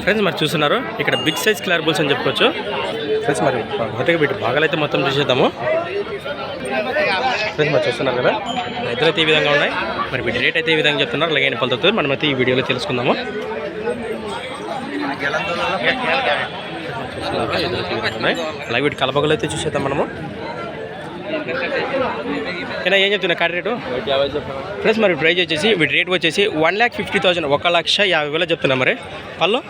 Friends మరి చూస్తున్నారు ఇక్కడ బిగ్ సైజ్ కిలారి బుల్స్ అని చెప్పుకోవచ్చు. ఫ్రెండ్స్ మరి మొదటిగా వీటి భాగాలైతే మొత్తం చూసేద్దాము. ఫ్రెండ్స్ మరి చూస్తున్నారు కదా ఎద్దులైతే ఈ విధంగా ఉన్నాయి. మరి వీటి రేట్ అయితే ఈ విధంగా చెప్తున్నారు. అలాగే పలుతుంది మనమైతే ఈ వీడియోలో తెలుసుకుందాము. అలాగే వీటి కలపగలు అయితే చూసేద్దాం మనము. ఏం చెప్తున్నా కార్డ్ రేటు ఫ్రెండ్స్ మరి ప్రైజ్ వచ్చేసి వీటి రేట్ వచ్చేసి 1,50,000 1,50,000 చెప్తున్నా. మరి పళ్ళు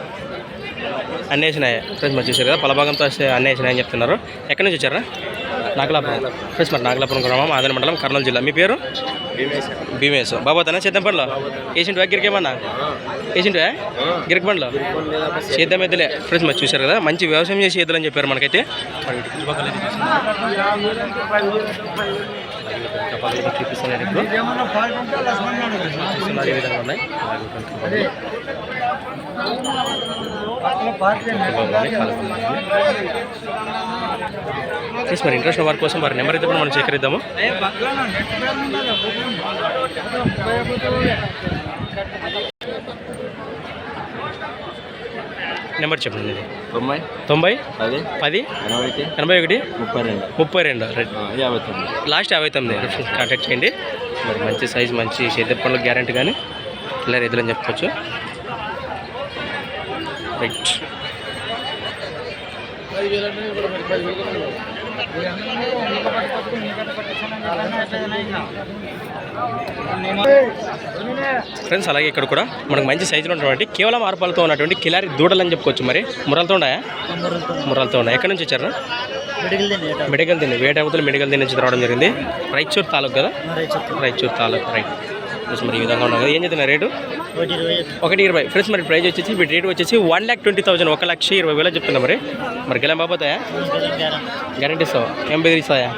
అన్నీ వేసినాయి ఫ్రెండ్స్ మరి చూసారు కదా పళ్ళ భాగంతో వస్తే అన్నీ వేసినాయని చెప్తున్నారు. ఎక్కడి నుంచి వచ్చారా? నాగలాపురం ఫ్రెండ్స్ మరి నాగలాపురం గ్రామం ఆదరణ మండలం కర్నూలు జిల్లా. మీ పేరు? భీమేశ్. బాబోతానా చేద్దాంపండ్లో వేసింటివా గిరికేమన్నా వేసింటివా గిరికి పండ్లో చేద్దాం ఎద్దులే ఫ్రెండ్స్ మరి చూసారు కదా మంచి వ్యవసాయం చేసి ఎద్దులు అని చెప్పారు మనకైతే. చూపిస్తున్నాడు ఇప్పుడు ఈ విధంగా ఉన్నాయి. ప్లీజ్ మరి ఇంట్రెస్ట్ వారి కోసం వారి నెంబర్ అయితే మనం సేకరిద్దాము. నెంబర్ చెప్పండి. 90 10 81 32 లాస్ట్ 59 కాంటాక్ట్ చేయండి. మరి మంచి సైజ్ మంచి సేద్య పనులకు గ్యారెంటీ కానీ ఇలా ఎదులని చెప్పుకోవచ్చు. రైట్ ఫ్రెండ్స్ అలాగే ఇక్కడ కూడా మనకు మంచి సైజులో ఉన్నటువంటి కేవలం 6 పళ్ళతో ఉన్నటువంటి కిలారి దూడలు అని చెప్పుకోవచ్చు. మరి మురలతో ఉన్నాయా? మురలతో ఉన్నాయి. ఎక్కడి నుంచి వచ్చారు? మెడికల్ తిని వేట అవతల మెడికల్ తిని నుంచి రావడం జరిగింది. రాయచూర్ తాలూకు కదా? రాయచూర్ తాలూకు రైట్. మరి ఈ విధంగా ఉన్నాయి కదా. ఏం చెప్తున్నారు రేటు? 1,20,000 ఫ్రెండ్స్ మరి ప్రైజ్ వచ్చేసి వీటి రేట్ వచ్చేసి 1,20,000 1,20,000 చెప్తున్నా. మరి గెలం బాబోతాయా? గ్యారెంటీ ఇస్తావా? ఏం బెదిరిస్తాయా?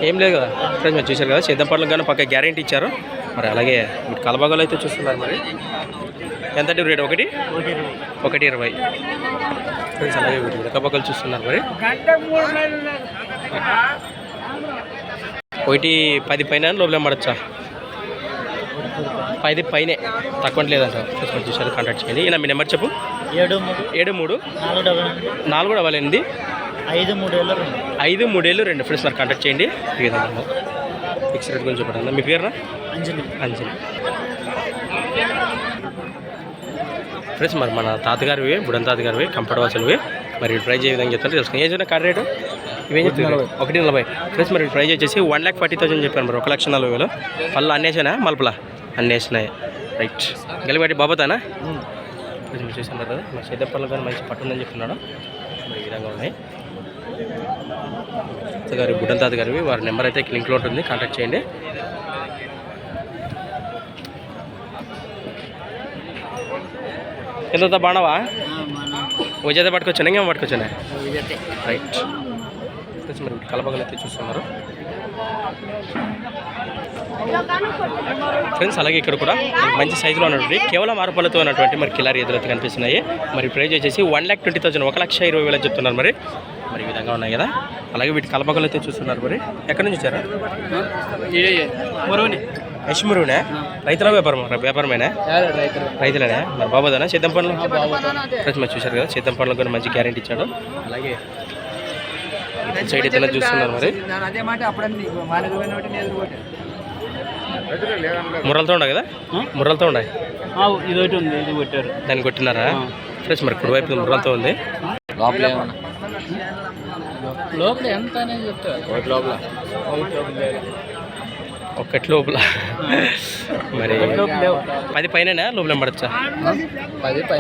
ఏం లేదు కదా ఫ్రెండ్స్ మరి చూశారు కదా సేద్యం పనులకు కానీ పక్క గ్యారెంటీ ఇచ్చారు. మరి అలాగే వీటి కలబాగాలు అయితే చూస్తున్నారు. మరి ఎంత రేట్? 1,20,000 ఫ్రెండ్స్ అలాగే వీటి కలబాగాలు చూస్తున్నారు. మరి 1,10 పైన లోపల పడచ్చా? 10 పైనే తక్కువ లేదంట. ఫ్రెండ్స్ చూసారు కాంటాక్ట్ చేయండి. ఈయన మీ నెంబర్ చెప్పు. 73 488 5372 ఫ్రెండ్స్ మరి కాంటాక్ట్ చేయండి. ఈ విధంగా ఫిక్స్ రేట్ గురించి చెప్పండి. మీ పేరునా? అంజలి ఫ్రెండ్స్ మరి మన తాతగారివి బుడన్ తాతగారివి కంఫర్ట్ వాసులువి. మరి ప్రైజ్ ఏ విధంగా చెప్తారు తెలుసుకుని. ఏం చెప్పిన కార్డ్ రేటు ఇవేం చెప్తున్నారు? 1,40,000 ఫ్రెండ్స్ మరి ప్రైజ్ వచ్చేసి 1,40,000 చెప్పాను. మరి 1,40,000 పళ్ళు అన్నేసానా మలుపులా అన్నేసినాయి. రైట్ గెలిపెట్టి బాబోతానా చూస్తున్నారు కదా. మరి సేద్య పనులు కానీ మంచి పట్టుందని చెప్తున్నాడు. మరి ఈ విధంగా ఉన్నాయి. తాతగారి బుడ్డన్ తాతగారివి వారి నెంబర్ అయితే లింక్లో ఉంటుంది. కాంటాక్ట్ చేయండి. ఎంత బాణవా విజేత పట్టుకొచ్చాను ఇంకేమో పట్టుకొచ్చాను. రైట్ మరి కలపగలు అయితే చూస్తున్నారు ఫ్రెండ్స్. అలాగే ఇక్కడ కూడా మంచి సైజులో ఉన్నటువంటి కేవలం 6 పళ్ళతో ఉన్నటువంటి మరి కిలారి ఎదురు అయితే కనిపిస్తున్నాయి. మరి ప్రైజ్ వచ్చేసి 1,20,000 1,20,000 చెప్తున్నారు. మరి ఈ విధంగా ఉన్నాయి కదా. అలాగే వీటి కలపగలు అయితే చూస్తున్నారు. మరి ఎక్కడి నుంచి వచ్చారా? యశ్మరునే రైతుల వ్యాపారమేనా? రైతులేనా? మరి బాబోదానా సేద్యం పనులు ఫ్రెండ్స్ మరి చూశారు కదా సేద్యం పనులకు కూడా మంచి గ్యారెంటీ ఇచ్చాడు. అలాగే సైడ్ అయితే చూస్తున్నారు. మరి ముర్రలతో ఉన్నాయి కదా? ముర్రలతో ఉన్నాయి. ఇది ఒకటి ఉంది, ఇది కొట్టారు, దాన్ని కొట్టినారా ఫ్రెండ్స్? మరి కుడివైపు ముర్రలతో ఉంది. లోపల ఎంత అనేది చెప్తారు. ఒక్కటి లోపల మరి 10 పైన లోపల పడచ్చా?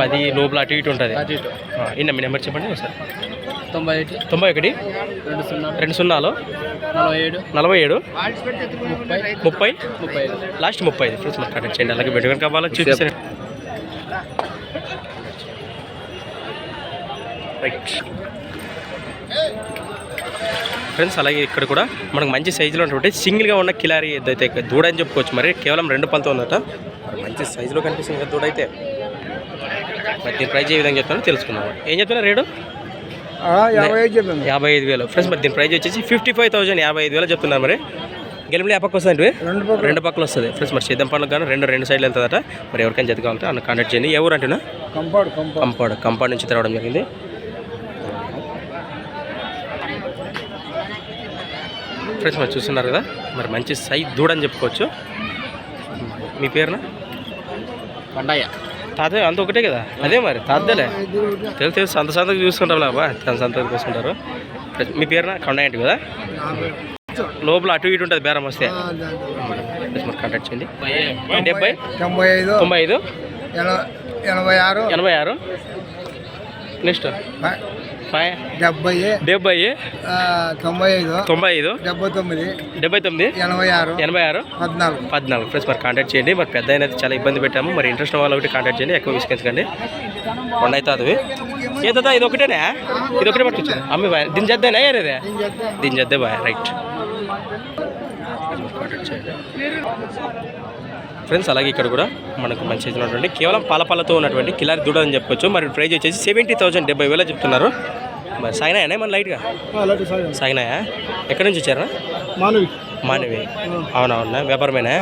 10 లోపల అటు ఇటు ఉంటుంది. ఇన్న మీ నెంబర్ చెప్పండి ఒకసారి. 91 20 47 30 లాస్ట్ 35 ఫ్రెండ్స్ మరి కాంటాక్ట్ చేయండి. అలాగే వెంటనే కావాలని చూపిస్తాను. రైట్ ఫ్రెండ్స్ అలాగే ఇక్కడ కూడా మనకు మంచి సైజులో ఉన్నటువంటి సింగిల్గా ఉన్న కిలారి ఏదైతే దూడ అని చెప్పుకోవచ్చు. మరి కేవలం 2 పళ్ళతో ఉందట. మంచి సైజులో కనిపిస్తుంది కదా దూడ అయితే. మరి దీని ప్రైజ్ ఏ విధంగా చెప్తానో తెలుసుకుందాం. ఏం చెప్తున్నా రేటు? 55,000 ఫ్రెండ్స్. మరి దీని ప్రైజ్ వచ్చేసి 55,000 55,000 చెప్తున్నారు. మరి గెలిమిలో ఏ పక్క వస్తుంది రెండు పక్కలు వస్తుంది ఫ్రెండ్స్. మరి సిద్ధం పండుగ కానీ రెండు సైడ్లు వెళ్తుందట. మరి ఎవరికైనా జత కావాలంటే అన్న కాంటాక్ట్ చేయండి. ఏ ఊరు అంటున్నా కంపాడ్ నుంచి రావడం జరిగింది. ఫ్రెండ్స్ మరి చూస్తున్నారు కదా, మరి మంచి సైజ్ దూడని చెప్పుకోవచ్చు. మీ పేరున పండయ్య తాత అంత ఒకటే కదా, అదే మరి తాతలే తెలుసు సంతకు చూసుకుంటాం బా, సంతకు చూసుకుంటారు. మీ పేరున కొండయ్య అంటే కదా, లోపల అటు ఇటు ఉంటుంది బేరం వస్తే. మరి కాంటాక్ట్ చేయండి. 70 95 86 నెక్స్ట్ 70 95 79 86 14 ఫ్రెండ్స్. మరి కాంటాక్ట్ చేయండి. మరి పెద్ద అయినా చాలా ఇబ్బంది పెట్టాము. మరి ఇంట్రెస్ట్ వాళ్ళ ఒకటి కాంటాక్ట్ చేయండి, ఎక్కువ విసిగించకండి. కొండ అయితే అది ఏదా ఇది ఒకటేనా, ఇది ఒకటే పట్టుకొచ్చు అమ్మి బాయ్. దీని చేద్దానా ఏరేదే, దీని చేద్దే బాయ్. రైట్ కాంటాక్ట్ చేయండి ఫ్రెండ్స్. అలాగే ఇక్కడ కూడా మనకు మంచి ఉన్నటువంటి కేవలం పాలతో ఉన్నటువంటి కిలారి దూడ అని చెప్పొచ్చు. మరి ప్రైజ్ వచ్చేసి 70,000 70,000 చెప్తున్నారు. మరి సాగినాయా మన లైట్గా సాగినాయా? ఎక్కడి నుంచి వచ్చారా? మానవి. అవునవునా, వ్యాపారమేనా?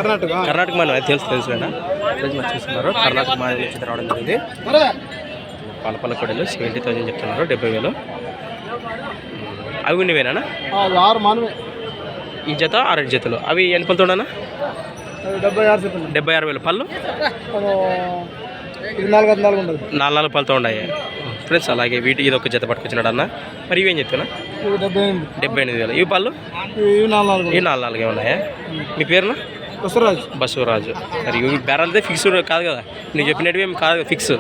కర్ణాటక మానవి తెలుసులేనా ఫ్రెండ్స్. మరి చూస్తున్నారు కర్ణాటక మానవి నుంచి రావడం జరిగింది. పాల కొడలు 70,000 చెప్తున్నారు, 70,000. అవి ఉన్నవేనా? ఈ జత 6 జతలు. అవి ఎన్ని పళ్ళతోనా? 76,000 పళ్ళు 4 పళ్ళతో ఉన్నాయి ఫ్రెండ్స్. అలాగే వీటి ఇది ఒక జత పట్టుకొచ్చినాడు అన్న. మరి ఇవేం చెప్తున్నా? 78,000. ఇవి పళ్ళు ఇవి 4 ఉన్నాయా? మీ పేరున బసవరాజు. మరి ఇవి బేరాలైతే ఫిక్స్ కాదు కదా, నువ్వు చెప్పినట్టు ఏం కాదు, ఫిక్స్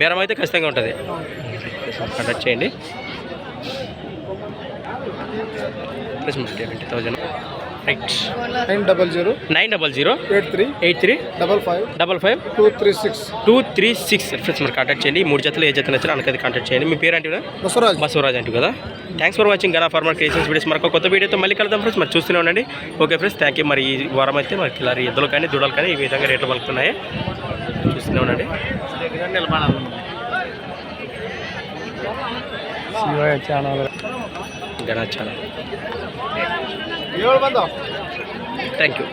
బేరం అయితే ఖచ్చితంగా ఉంటుంది. కాంటాక్ట్ చేయండి. 70,000 రైట్. 900 83 55 236 ఫ్రెండ్స్. మరి కాంటాక్ట్ చేయండి. 3 జతలు ఏ జత నచ్చినా అనకది కాంటాక్ట్ చేయండి. మీ పేరు అంటే బసవరాజ్ అంటే కదా. Thanks for watching Gana farmer creations videos. మరొక కొత్త వీడియోతో మళ్ళీ కలుద్దాం ఫ్రెండ్స్. మరి చూస్తూనే ఉండండి. Okay friends, thank you. మరి ఈ వారం అయితే మరి కిలారి ఎద్దులు కానీ దూడలు కానీ ఈ విధంగా రేట్లు పలుకుతున్నాయి, చూస్తూనే ఉండండి. గనా ఛానల్. Thank you.